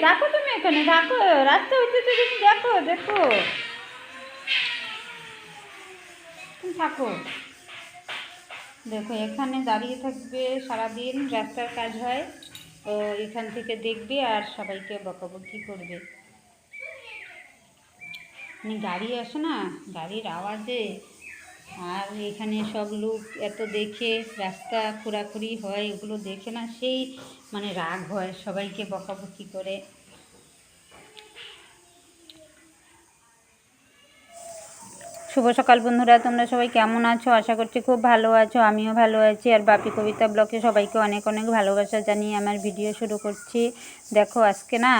থাকো তুমি এখানে থাকো, রাস্তা হচ্ছে তো তুমি দেখো দেখো, তুমি থাকো। দেখো এখানে দাঁড়িয়ে থাকবে সারাদিন, রাস্তার কাজ হয়, ও এখান থেকে দেখবে আর সবাইকে বকাবকি করবে। মানে গাড়ি আসে না, গাড়ির আওয়াজে, আর এখানে সব লোক এত দেখে, রাস্তা খোঁড়াখুড়ি হয়, এগুলো দেখে না সেই মানে রাগ হয়, সবাইকে বকাবকি করে। শুভ সকাল বন্ধুরা, তোমরা সবাই কেমন আছো? আশা করছি খুব ভালো আছো, আমিও ভালো আছি। আর বাপি কবিতা ব্লগে সবাইকে অনেক অনেক ভালোবাসা জানিয়ে আমার ভিডিও শুরু করছি। দেখো আজকে না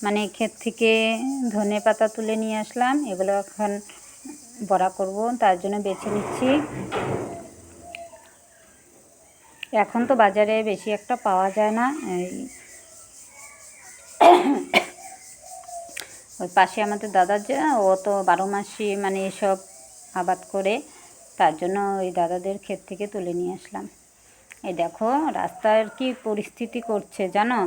মানে ক্ষেত থেকে ধনে পাতা তুলে নিয়ে আসলাম, এগুলো এখন বড়া করব, তার জন্য বেছে নিচ্ছি। এখন তো বাজারে বেশি একটা পাওয়া যায় না, ওই পাশে আমাদের দাদার যে, ও তো 12 মাসই মানে এসব আবাদ করে, তার জন্য ওই দাদাদের ক্ষেত থেকে তুলে নিয়ে আসলাম। এই দেখো রাস্তার কি পরিস্থিতি করছে জানো,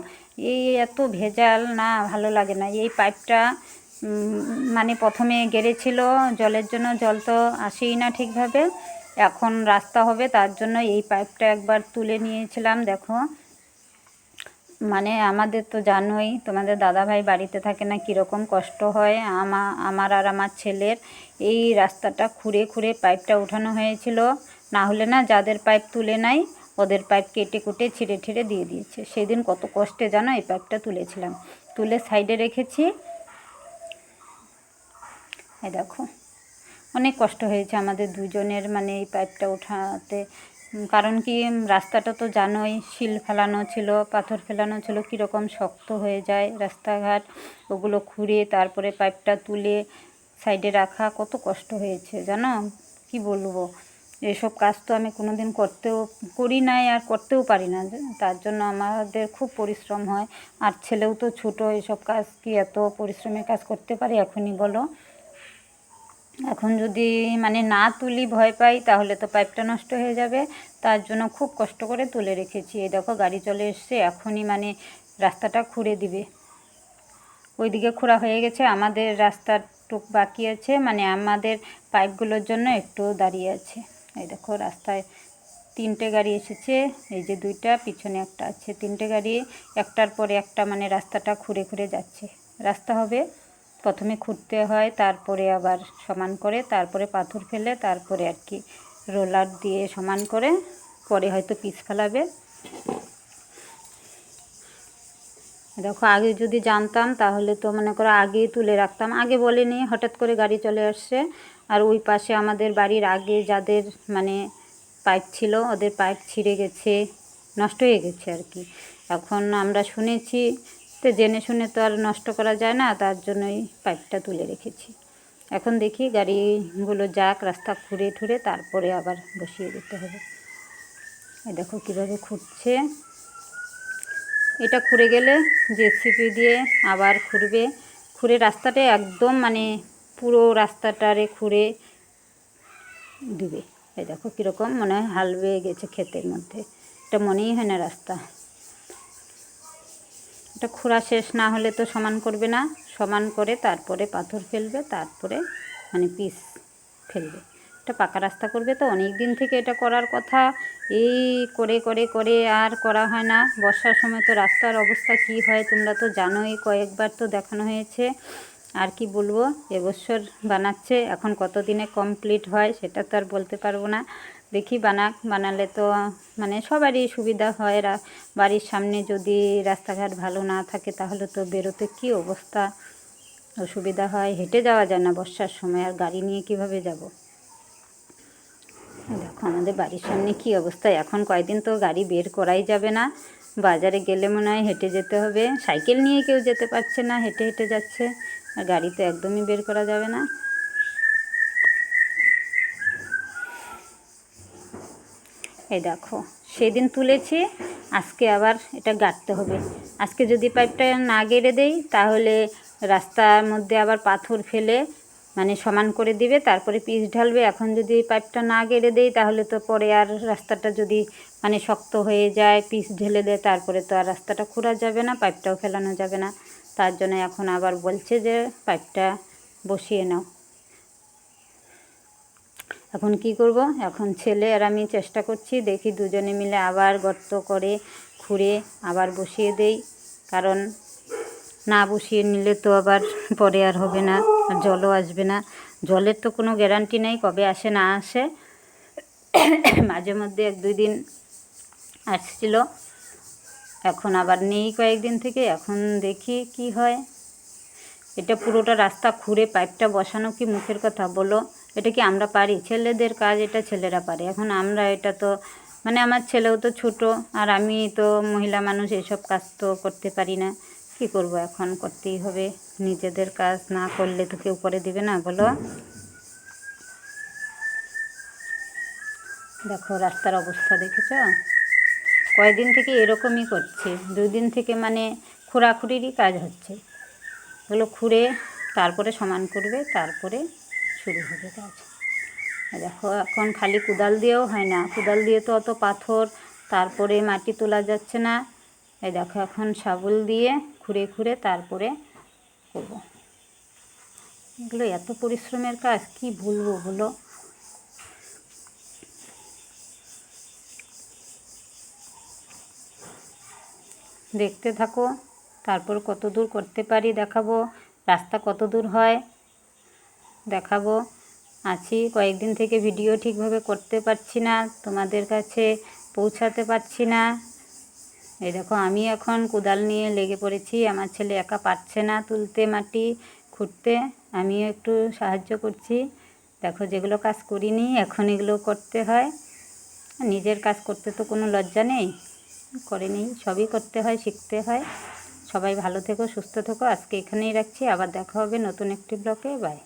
এই এত ভেজাল না, ভালো লাগে না। এই পাইপটা মানে প্রথমে গেড়েছিল জলের জন্য, জল তো আসেই না ঠিকভাবে, এখন রাস্তা হবে তার জন্য এই পাইপটা একবার তুলে নিয়েছিলাম। দেখো মানে আমাদের তো জানোই, তোমাদের দাদাভাই বাড়িতে থাকে না, কীরকম কষ্ট হয় আমার আর আমার ছেলের। এই রাস্তাটা খুঁড়ে খুঁড়ে পাইপটা উঠানো হয়েছিল, না হলে না যাদের পাইপ তুলে নাই ওদের পাইপ কেটে কুটে ছিঁড়ে ছিঁড়ে দিয়ে দিয়েছে। সেদিন কত কষ্টে জানো এই পাইপটা তুলেছিলাম, তুলে সাইডে রেখেছি। এই দেখো অনেক কষ্ট হয়েছে আমাদের দুজনের মানে এই পাইপটা ওঠাতে। কারণ কি রাস্তাটা তো জানোই, শিল ফেলানো ছিল, পাথর ফেলানো ছিল, কীরকম শক্ত হয়ে যায় রাস্তাঘাট, ওগুলো খুঁড়ে তারপরে পাইপটা তুলে সাইডে রাখা, কত কষ্ট হয়েছে জানো, কি বলবো। এসব কাজ তো আমি কোনো দিন করি নাই আর করতেও পারি না, তার জন্য আমাদের খুব পরিশ্রম হয়। আর ছেলেও তো ছোটো, এসব কাজ কি এত পরিশ্রমের কাজ করতে পারি এখনই বলো। এখন যদি মানে না তুলি ভয় পাই তাহলে তো পাইপটা নষ্ট হয়ে যাবে, তার জন্য খুব কষ্ট করে তুলে রেখেছি। এই দেখো গাড়ি চলে এসছে, এখনই মানে রাস্তাটা খুঁড়ে দিবে। ওইদিকে খোঁড়া হয়ে গেছে, আমাদের রাস্তার টুক বাকি আছে, মানে আমাদের পাইপগুলোর জন্য একটু দাঁড়িয়ে আছে। এই দেখো রাস্তায় 3টে গাড়ি এসেছে, এই যে 2টা, পিছনে একটা আছে, 3টে গাড়ি একটার পরে একটা মানে রাস্তাটা খুঁড়ে খুঁড়ে যাচ্ছে। রাস্তা হবে, প্রথমে খুঁড়তে হয়, তারপরে আবার সমান করে, তারপরে পাথর ফেলে, তারপরে আর কি রোলার দিয়ে সমান করে, পরে হয়তো পিচ ফেলাবে। দেখো আগে যদি জানতাম তাহলে তো মনে করো আগেই তুলে রাখতাম, আগে বলেনি, হঠাৎ করে গাড়ি চলে আসছে। আর ওই পাশে আমাদের বাড়ির আগে যাদের মানে পাইপ ছিল, ওদের পাইপ ছিঁড়ে গেছে, নষ্ট হয়ে গেছে আর কি। এখন আমরা শুনেছি, তো জেনে শুনে তো আর নষ্ট করা যায় না, তার জন্যই পাইপটা তুলে রেখেছি। এখন দেখি গাড়িগুলো যাক, রাস্তা খুঁড়ে ঠুড়ে তারপরে আবার বসিয়ে দিতে হবে। এই দেখো কীভাবে খুঁড়ছে, এটা খুঁড়ে গেলে জেসিপি দিয়ে আবার খুঁড়বে, খুঁড়ে রাস্তাটা একদম মানে পুরো রাস্তাটারে খুঁড়ে দিবে। এই দেখো কীরকম মনে হয় হাল বেয়ে গেছে ক্ষেতের মধ্যে, এটা মনেই হয় না রাস্তা। এটা খোঁড়া শেষ না হলে তো সমান করবে না, সমান করে তারপরে পাথর ফেলবে, তারপরে মানে পিচ ফেলবে। এটা পাকা রাস্তা করবে, তো অনেক দিন থেকে এটা করার কথা, এই করে করে করে আর করা হয় না। বর্ষার সময় তো রাস্তার অবস্থা কি হয় তোমরা তো জানোই, কয়েকবার তো দেখানো হয়েছে। আর কি বলবো, এবছর বানাচ্ছে, এখন কত দিনে কমপ্লিট হয় সেটা তো আর বলতে পারবো না। দেখি বানালে তো মানে সবারই সুবিধা হয়। বাড়ির সামনে যদি রাস্তাঘাট ভালো না থাকে তাহলে তো বেরোতে কি অবস্থা, অসুবিধা হয়, হেঁটে যাওয়া যায় না বর্ষার সময়, আর গাড়ি নিয়ে কিভাবে যাব। দেখো আমাদের বাড়ির সামনে কি অবস্থা, এখন কয়েকদিন তো গাড়ি বের করাই যাবে না, বাজারে গেলে মনে হয় হেঁটে যেতে হবে, সাইকেল নিয়ে কেউ যেতে পারছে না, হেঁটে হেঁটে যাচ্ছে, আর গাড়ি তো একদমই বের করা যাবে না। এই দেখো সেদিন তুলেছি, আজকে আবার এটা গাঁটতে হবে। আজকে যদি পাইপটা না গেড়ে দেই তাহলে রাস্তার মধ্যে আবার পাথর ফেলে মানে সমান করে দিবে, তারপরে পিচ ঢালবে। এখন যদি পাইপটা না গেড়ে দেই তাহলে তো পরে আর রাস্তাটা যদি মানে শক্ত হয়ে যায়, পিচ ঢেলে দেয়, তারপরে তো আর রাস্তাটা খোঁড়া যাবে না, পাইপটাও ফেলানো যাবে না। তার জন্য এখন আবার বলছে যে পাইপটা বসিয়ে নাও। এখন কি করব, এখন ছেলে আর আমি চেষ্টা করছি, দেখি দুজনে মিলে আবার গর্ত করে খুঁড়ে আবার বসিয়ে দেই। কারণ না বসিয়ে নিলে তো আবার পরে আর হবে না, আর জলও আসবে না। জলের তো কোনো গ্যারান্টি নেই কবে আসে না আসে। মাঝে মধ্যে 1-2 দিন আসছিল, এখন আবার নেই কয়েকদিন থেকে। এখন দেখি কি হয়। এটা পুরোটা রাস্তা খুঁড়ে পাইপটা বসানো কি মুখের কথা বলো? এটা কি আমরা পারি? ছেলেদের কাজ, এটা ছেলেরা পারে। এখন আমরা এটা তো মানে আমার ছেলেও তো ছোট, আর আমি তো মহিলা মানুষ, এসব কাজ তো করতে পারি না। কি করব, এখন করতেই হবে। নিজেদের কাজ না করলে তো কেউ করে দিবে না, বলো? দেখো রাস্তার অবস্থা দেখেছ? কয়েকদিন থেকে এরকমই করছে, 2 দিন থেকে মানে খোঁড়াখুড়িরই কাজ হচ্ছে। এগুলো খুঁড়ে তারপরে সমান করবে, তারপরে শুরু হবে কাজ। দেখো এখন খালি কোদাল দিয়েও হয় না, কোদাল দিয়ে তো অত পাথর তারপরে মাটি তোলা যাচ্ছে না। এই দেখো এখন শাবল দিয়ে খুঁড়ে খুঁড়ে তারপরে করবো। এগুলো এত পরিশ্রমের কাজ, কি বলবো বলো? দেখতে থাকো, তারপর কত দূর করতে পারি দেখাবো, রাস্তা কত দূর হয় দেখাবো। আছি কয়েকদিন থেকে ভিডিও ঠিকভাবে করতে পারছি না, তোমাদের কাছে পৌঁছাতে পারছি না। এই দেখো আমি এখন কোদাল নিয়ে লেগে পড়েছি, আমার ছেলে একা পারছে না তুলতে মাটি খুঁড়তে, আমিও একটু সাহায্য করছি। দেখো যেগুলো কাজ করিনি এখন এগুলো করতে হয়। নিজের কাজ করতে তো কোনো লজ্জা নেই, করে নিই, সবই করতে হয়, শিখতে হয়। সবাই ভালো থেকো, সুস্থ থেকো। আজকে এখানেই রাখছি, আবার দেখা হবে নতুন একটি ব্লগে। বাই।